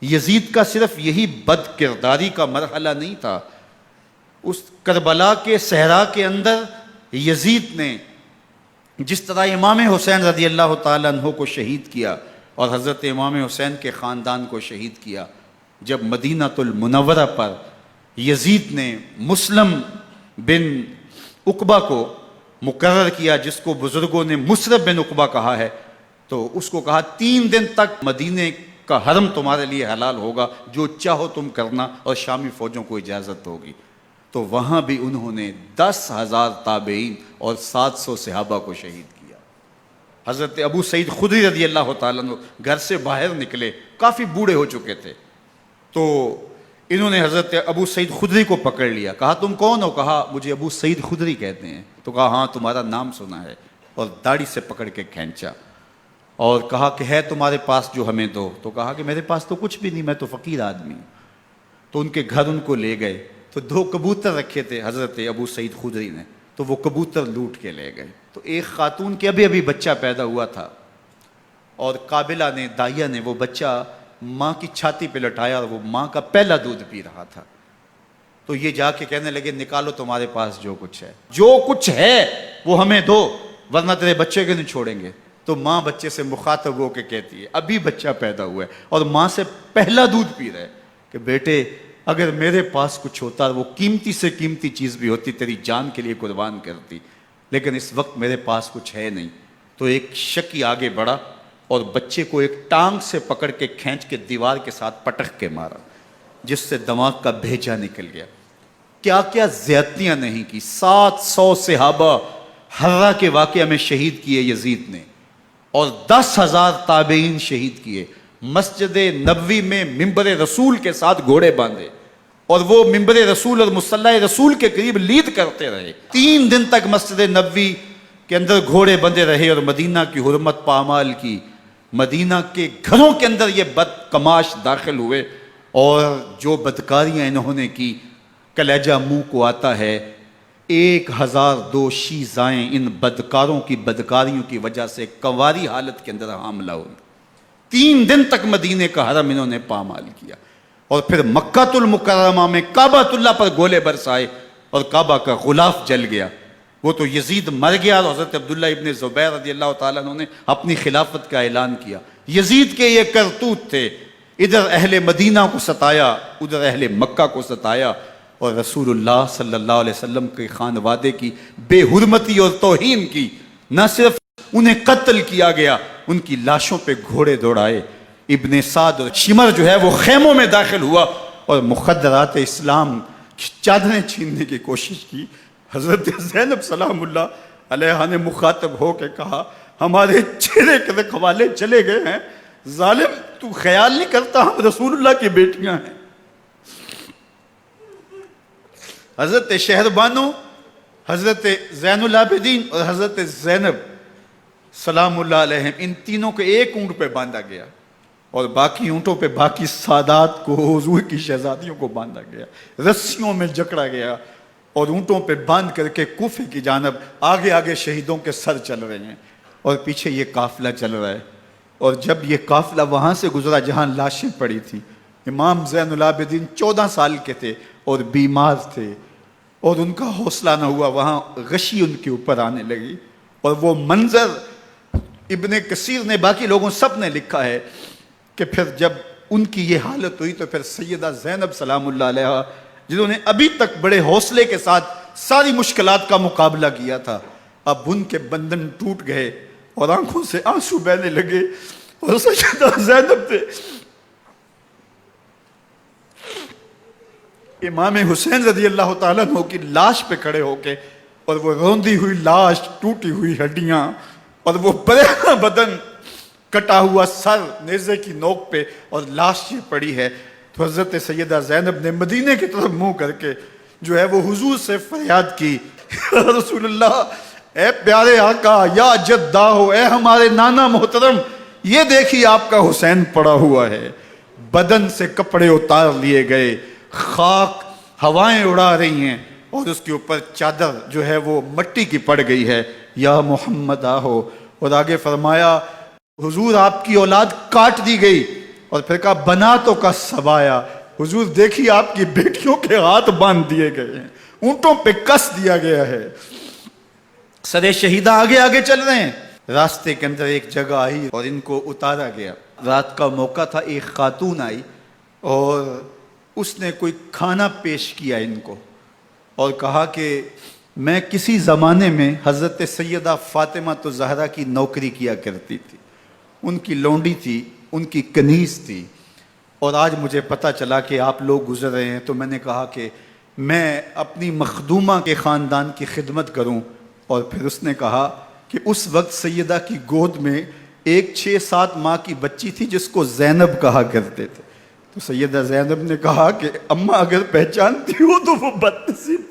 یزید کا صرف یہی بد کرداری کا مرحلہ نہیں تھا، اس کربلا کے صحرا کے اندر یزید نے جس طرح امام حسین رضی اللہ تعالیٰ عنہ کو شہید کیا اور حضرت امام حسین کے خاندان کو شہید کیا، جب مدینہ المنورہ پر یزید نے مسلم بن عقبہ کو مقرر کیا، جس کو بزرگوں نے مصرف بن عقبہ کہا ہے، تو اس کو کہا 3 دن تک مدینے کا حرم تمہارے لیے حلال ہوگا، جو چاہو تم کرنا، اور شامی فوجوں کو اجازت ہوگی۔ تو وہاں بھی انہوں نے 10,000 تابعین اور 700 صحابہ کو شہید کیا۔ حضرت ابو سعید خدری رضی اللہ تعالیٰ عنہ گھر سے باہر نکلے، کافی بوڑھے ہو چکے تھے، تو انہوں نے حضرت ابو سعید خدری کو پکڑ لیا، کہا تم کون ہو؟ کہا مجھے ابو سعید خدری کہتے ہیں۔ تو کہا ہاں تمہارا نام سنا ہے، اور داڑھی سے پکڑ کے کھینچا اور کہا کہ ہے تمہارے پاس جو ہمیں دو؟ تو کہا کہ میرے پاس تو کچھ بھی نہیں، میں تو فقیر آدمی ہوں۔ تو ان کے گھر ان کو لے گئے، تو 2 کبوتر رکھے تھے حضرت ابو سعید خدری نے، تو وہ کبوتر لوٹ کے لے گئے۔ تو ایک خاتون کے ابھی بچہ پیدا ہوا تھا، اور قابلہ نے، دائیا نے، وہ بچہ ماں کی چھاتی پہ لٹایا، اور وہ ماں کا پہلا دودھ پی رہا تھا۔ تو یہ جا کے کہنے لگے نکالو تمہارے پاس جو کچھ ہے، جو کچھ ہے وہ ہمیں دو، ورنہ تیرے بچے کو نہیں چھوڑیں گے۔ تو ماں بچے سے مخاطب ہو کے کہتی ہے، ابھی بچہ پیدا ہوا ہے اور ماں سے پہلا دودھ پی رہا ہے، کہ بیٹے اگر میرے پاس کچھ ہوتا، وہ قیمتی سے قیمتی چیز بھی ہوتی، تیری جان کے لیے قربان کرتی، لیکن اس وقت میرے پاس کچھ ہے نہیں۔ تو ایک شکی آگے بڑھا اور بچے کو ایک ٹانگ سے پکڑ کے کھینچ کے دیوار کے ساتھ پٹک کے مارا، جس سے دماغ کا بھیجا نکل گیا۔ کیا کیا زیادتیاں نہیں کی۔ 700 صحابہ حرہ کے واقعہ میں شہید کیے یزید نے، اور 10,000 تابعین شہید کیے۔ مسجد نبوی میں ممبر رسول کے ساتھ گھوڑے باندھے، اور وہ ممبر رسول اور مصلی رسول کے قریب لید کرتے رہے۔ 3 دن تک مسجد نبوی کے اندر گھوڑے بندھے رہے، اور مدینہ کی حرمت پامال کی۔ مدینہ کے گھروں کے اندر یہ بدکماش داخل ہوئے، اور جو بدکاریاں انہوں نے کی، کلیجہ منہ کو آتا ہے۔ 1002 شیزائیں ان بدکاروں کی بدکاریوں کی وجہ سے کنواری حالت کے اندر حاملہ ہوئی۔ 3 دن تک مدینے کا حرم انہوں نے پامال کیا، اور پھر مکہ المکرمہ میں کعبہ اللہ پر گولے برسائے، اور کعبہ کا غلاف جل گیا۔ وہ تو یزید مر گیا، اور حضرت عبداللہ ابن زبیر رضی اللہ تعالیٰ عنہ نے اپنی خلافت کا اعلان کیا۔ یزید کے یہ کرتوت تھے، ادھر اہل مدینہ کو ستایا، ادھر اہل مکہ کو ستایا، اور رسول اللہ صلی اللہ علیہ وسلم کے خانوادے کی بے حرمتی اور توہین کی۔ نہ صرف انہیں قتل کیا گیا، ان کی لاشوں پہ گھوڑے دوڑائے۔ ابن سعد اور شمر جو ہے وہ خیموں میں داخل ہوا، اور مخدرات اسلام کی چادریں چھیننے کی کوشش کی۔ حضرت زینب سلام اللہ علیہ نے مخاطب ہو کے کہا ہمارے چہرے کے رکھوالے چلے گئے ہیں، ظالم تو خیال نہیں کرتا ہم رسول اللہ کی بیٹیاں ہیں۔ حضرت شہربانو، حضرت زین العابدین اور حضرت زینب سلام اللہ علیہم، ان تینوں کو ایک اونٹ پہ باندھا گیا، اور باقی اونٹوں پہ باقی سادات کو، حضور کی شہزادیوں کو باندھا گیا، رسیوں میں جکڑا گیا، اور اونٹوں پہ باندھ کر کے کوفے کی جانب آگے آگے شہیدوں کے سر چل رہے ہیں، اور پیچھے یہ قافلہ چل رہا ہے۔ اور جب یہ قافلہ وہاں سے گزرا جہاں لاشیں پڑی تھیں، امام زین العابدین 14 سال کے تھے اور بیمار تھے، اور ان کا حوصلہ نہ ہوا، وہاں غشی ان کے اوپر آنے لگی۔ اور وہ منظر ابن کثیر نے، باقی لوگوں سب نے لکھا ہے کہ پھر جب ان کی یہ حالت ہوئی، تو پھر سیدہ زینب سلام اللہ علیہ، جنہوں نے ابھی تک بڑے حوصلے کے ساتھ ساری مشکلات کا مقابلہ کیا تھا، اب ان کے بندھن ٹوٹ گئے اور آنکھوں سے آنسو بہنے لگے، اور سیدہ زینب تھے امام حسین رضی اللہ تعالیٰ عنہ کی لاش پہ کھڑے ہو کے، اور وہ روندی ہوئی لاش، ٹوٹی ہوئی ہڈیاں، اور وہ برینا بدن، کٹا ہوا سر نیزے کی نوک پہ، اور لاش یہ پڑی ہے۔ تو حضرت سیدہ زینب نے مدینے کی طرف منہ کر کے جو ہے وہ حضور سے فریاد کی، رسول اللہ، اے پیارے آقا، یا جدہ ہو، اے ہمارے نانا محترم، یہ دیکھیے آپ کا حسین پڑا ہوا ہے۔ بدن سے کپڑے اتار لیے گئے، خاک ہوائیں اڑا رہی ہیں، اور اس کے اوپر چادر جو ہے وہ مٹی کی پڑ گئی ہے۔ یا محمد آہو، اور آگے فرمایا حضور آپ کی اولاد کاٹ دی گئی، اور پھر کہا بناتوں کا سبایا، حضور دیکھیے آپ کی بیٹیوں کے ہاتھ باندھ دیے گئے ہیں، اونٹوں پہ کس دیا گیا ہے، سرے شہیدہ آگے آگے چل رہے ہیں۔ راستے کے اندر ایک جگہ آئی اور ان کو اتارا گیا۔ رات کا موقع تھا، ایک خاتون آئی اور اس نے کوئی کھانا پیش کیا ان کو اور کہا کہ میں کسی زمانے میں حضرت سیدہ فاطمہ تو زہرا کی نوکری کیا کرتی تھی، ان کی لونڈی تھی، ان کی کنیز تھی، اور آج مجھے پتہ چلا کہ آپ لوگ گزر رہے ہیں، تو میں نے کہا کہ میں اپنی مخدومہ کے خاندان کی خدمت کروں۔ اور پھر اس نے کہا کہ اس وقت سیدہ کی گود میں ایک 6-7 ماہ کی بچی تھی جس کو زینب کہا کرتے تھے۔ تو سیدہ زینب نے کہا کہ اماں اگر پہچانتی ہو تو وہ بد نصیب